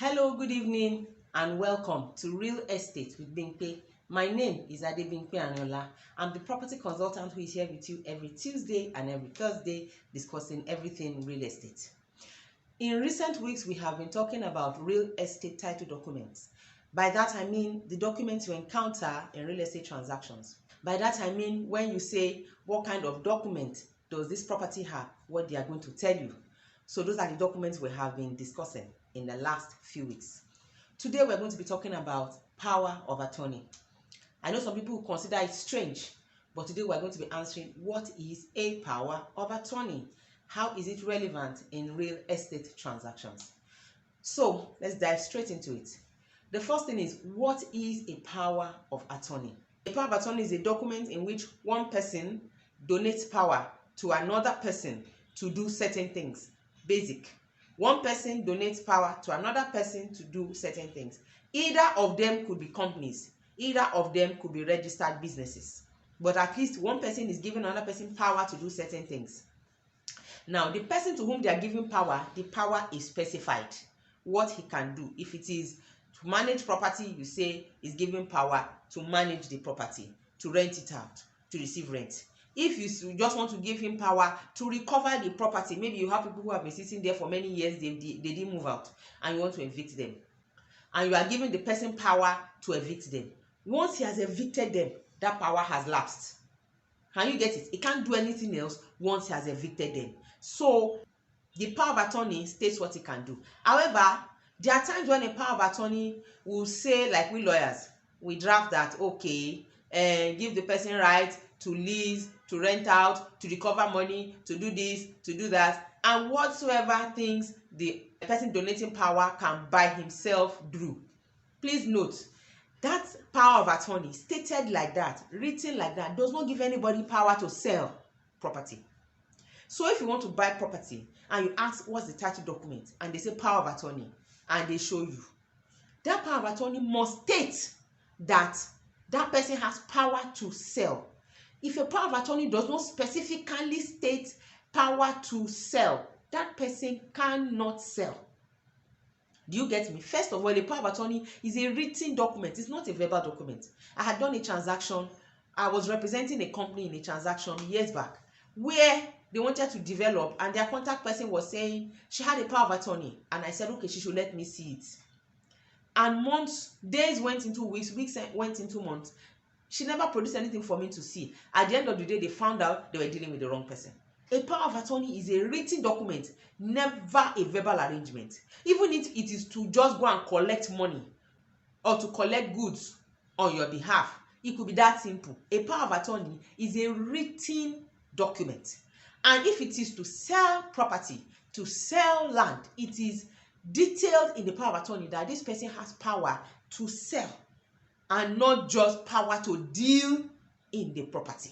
Hello, good evening, and welcome to Real Estate with Bimpe. My name is Adebimpe Anola. I'm the property consultant who is here with you every Tuesday and every Thursday discussing everything real estate. In recent weeks, we have been talking about real estate title documents. By that, I mean the documents you encounter in real estate transactions. By that, I mean when you say, what kind of document does this property have, what they are going to tell you. So those are the documents we have been discussing in the last few weeks. Today, we're going to be talking about power of attorney. I know some people consider it strange, but today we're going to be answering what is a power of attorney? How is it relevant in real estate transactions? So let's dive straight into it. The first thing is, what is a power of attorney? A power of attorney is a document in which one person donates power to another person to do certain things. Basic. One person donates power to another person to do certain things. Either of them could be companies. Either of them could be registered businesses. But at least one person is giving another person power to do certain things. Now, the person to whom they are giving power, the power is specified. What he can do. If it is to manage property, you say is given power to manage the property, to rent it out, to receive rent. If you just want to give him power to recover the property, maybe you have people who have been sitting there for many years, they didn't move out, and you want to evict them. And you are giving the person power to evict them. Once he has evicted them, that power has lapsed. Can you get it? He can't do anything else once he has evicted them. So the power of attorney states what he can do. However, there are times when a power of attorney will say, like we lawyers, we draft that, okay, give the person right to lease, to rent out, to recover money, to do this, to do that, and whatsoever things the person donating power can by himself do. Please note, that power of attorney stated like that, written like that, does not give anybody power to sell property. So if you want to buy property and you ask what's the title document and they say power of attorney and they show you, that power of attorney must state that that person has power to sell. If a power of attorney does not specifically state power to sell, that person cannot sell. Do you get me? First of all, a power of attorney is a written document. It's not a verbal document. I had done a transaction. I was representing a company in a transaction years back where they wanted to develop, and their contact person was saying she had a power of attorney, and I said, okay, she should let me see it. And months, days went into weeks, weeks went into months. She never produced anything for me to see. At the end of the day, they found out they were dealing with the wrong person. A power of attorney is a written document, never a verbal arrangement. Even if it is to just go and collect money or to collect goods on your behalf, it could be that simple. A power of attorney is a written document. And if it is to sell property, to sell land, it is detailed in the power of attorney that this person has power to sell and not just power to deal in the property.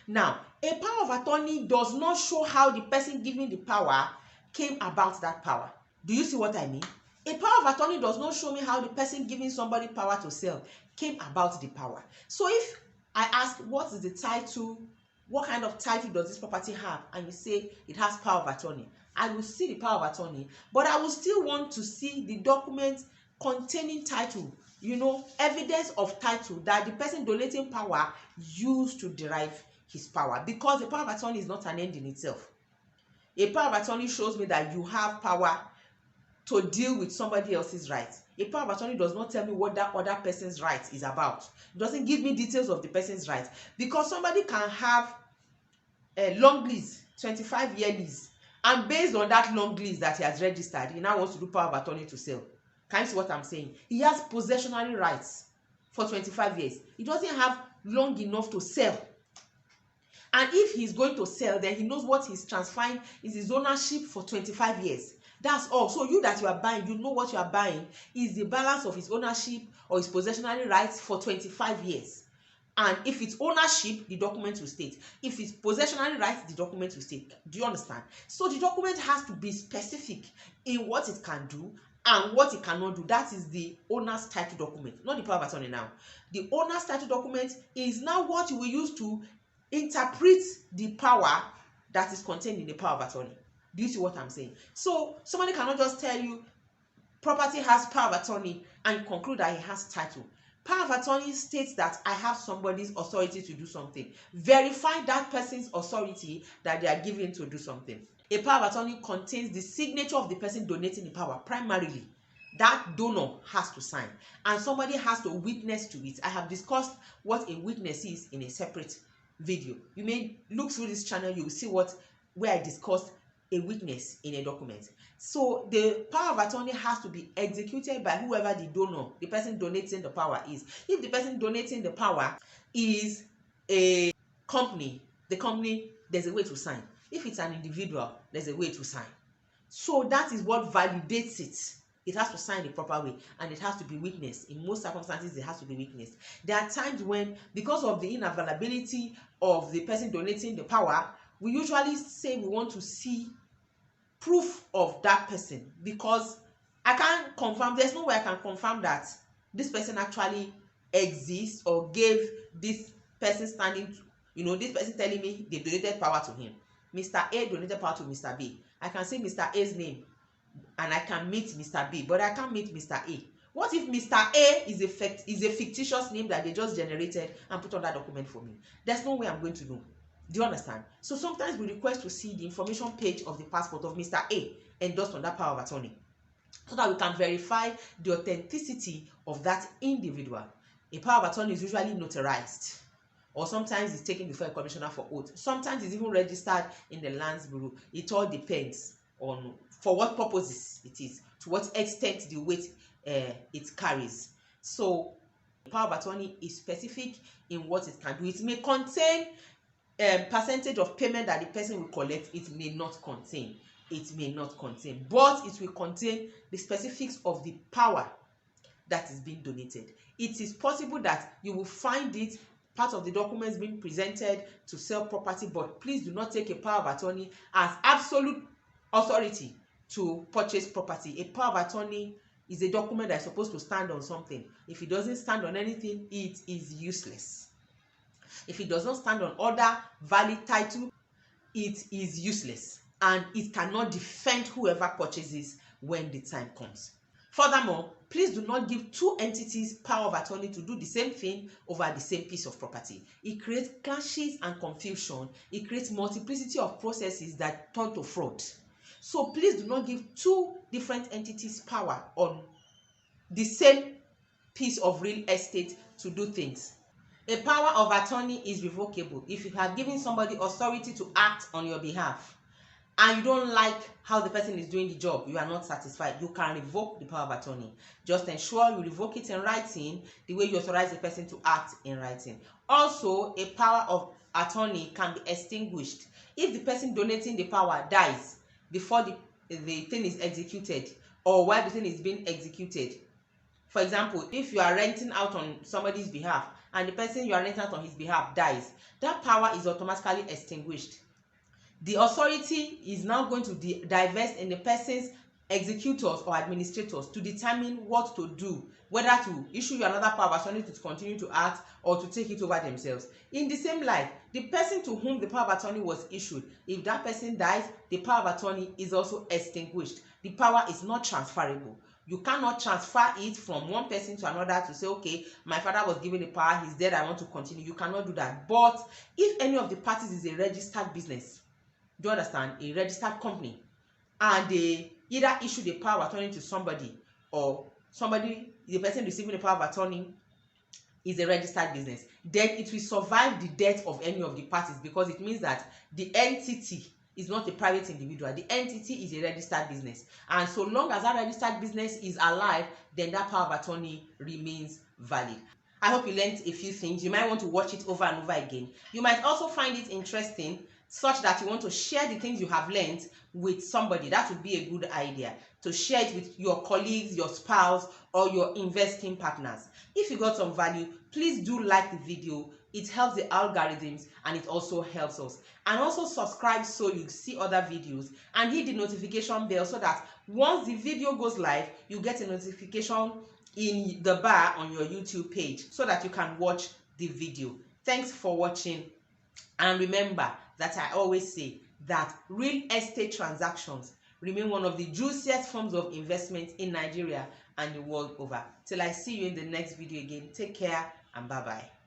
Now, a power of attorney does not show how the person giving the power came about that power. Do you see what I mean? A power of attorney does not show me how the person giving somebody power to sell came about the power. So if I ask, what is the title? What kind of title does this property have? And you say it has power of attorney. I will see the power of attorney, but I will still want to see the document containing title, evidence of title that the person donating power used to derive his power, because the power of attorney is not an end in itself. A power of attorney shows me that you have power to deal with somebody else's rights. A power of attorney does not tell me what that other person's right is about. It doesn't give me details of the person's rights, because somebody can have a long lease, 25-year lease, and based on that long lease that he has registered, he now wants to do power of attorney to sell. Can you see what I'm saying? He has possessionary rights for 25 years. He doesn't have long enough to sell. And if he's going to sell, then he knows what he's transferring is his ownership for 25 years. That's all. So you that you are buying, you know what you are buying is the balance of his ownership or his possessionary rights for 25 years. And if it's ownership, the document will state. If it's possessionary rights, the document will state. Do you understand? So the document has to be specific in what it can do and what it cannot do. That is the owner's title document, not the power of attorney now. The owner's title document is now what you will use to interpret the power that is contained in the power of attorney. Do you see what I'm saying? So somebody cannot just tell you property has power of attorney and conclude that he has title. Power of attorney states that I have somebody's authority to do something. Verify that person's authority that they are given to do something. A power of attorney contains the signature of the person donating the power primarily. That donor has to sign and somebody has to witness to it. I have discussed what a witness is in a separate video. You may look through this channel, you will see where I discussed a witness in a document. So the power of attorney has to be executed by whoever the donor, the person donating the power is. If the person donating the power is a company, the company, there's a way to sign. If it's an individual, there's a way to sign. So that is what validates it. It has to sign the proper way and it has to be witnessed. In most circumstances, it has to be witnessed. There are times when, because of the unavailability of the person donating the power, we usually say we want to see proof of that person, because I can't confirm, there's no way I can confirm that this person actually exists or gave this person standing, this person telling me they donated power to him. Mr. A donated power to Mr. B. I can say Mr. A's name and I can meet Mr. B, but I can't meet Mr. A. What if Mr. A is a fictitious name that they just generated and put on that document for me? There's no way I'm going to know. Do you understand? So sometimes we request to see the information page of the passport of Mr. A endorsed on that power of attorney, so that we can verify the authenticity of that individual. A power of attorney is usually notarized, or sometimes it's taken before a commissioner for oath. Sometimes it's even registered in the Lands Bureau. It all depends on for what purposes it is, to what extent the weight it carries. So power of attorney is specific in what it can do. It may contain percentage of payment that the person will collect. It may not contain. It may not contain, but it will contain the specifics of the power that is being donated. It is possible that you will find it part of the documents being presented to sell property, but please do not take a power of attorney as absolute authority to purchase property. A power of attorney is a document that is supposed to stand on something. If it doesn't stand on anything, it is useless. If it does not stand on other valid title, it is useless and it cannot defend whoever purchases when the time comes. Furthermore, please do not give two entities power of attorney to do the same thing over the same piece of property. It creates clashes and confusion. It creates multiplicity of processes that turn to fraud. So please do not give two different entities power on the same piece of real estate to do things. A power of attorney is revocable. If you have given somebody authority to act on your behalf and you don't like how the person is doing the job, you are not satisfied, you can revoke the power of attorney. Just ensure you revoke it in writing the way you authorize the person to act in writing. Also, a power of attorney can be extinguished if the person donating the power dies before the thing is executed or while the thing is being executed. For example, if you are renting out on somebody's behalf and the person you are renting out on his behalf dies, that power is automatically extinguished. The authority is now going to divest in the person's executors or administrators to determine what to do, whether to issue you another power of attorney to continue to act or to take it over themselves. In the same light, the person to whom the power of attorney was issued, if that person dies, the power of attorney is also extinguished. The power is not transferable. You cannot transfer it from one person to another to say, okay, my father was given the power, he's dead, I want to continue. You cannot do that. But if any of the parties is a registered business, do you understand, a registered company, and they either issue the power of attorney to somebody, or somebody, the person receiving the power of attorney is a registered business, then it will survive the death of any of the parties, because it means that the entity is not a private individual. The entity is a registered business, and so long as that registered business is alive, then that power of attorney remains valid. I hope you learned a few things. You might want to watch it over and over again. You might also find it interesting such that you want to share the things you have learned with somebody. That would be a good idea, to share it with your colleagues, your spouse, or your investing partners. If you got some value, please do like the video. It helps the algorithms and it also helps us. And also subscribe so you see other videos, and hit the notification bell so that once the video goes live, you get a notification in the bar on your YouTube page so that you can watch the video. Thanks for watching, and remember that I always say that real estate transactions remain one of the juiciest forms of investment in Nigeria and the world over. Till I see you in the next video again, take care and bye bye.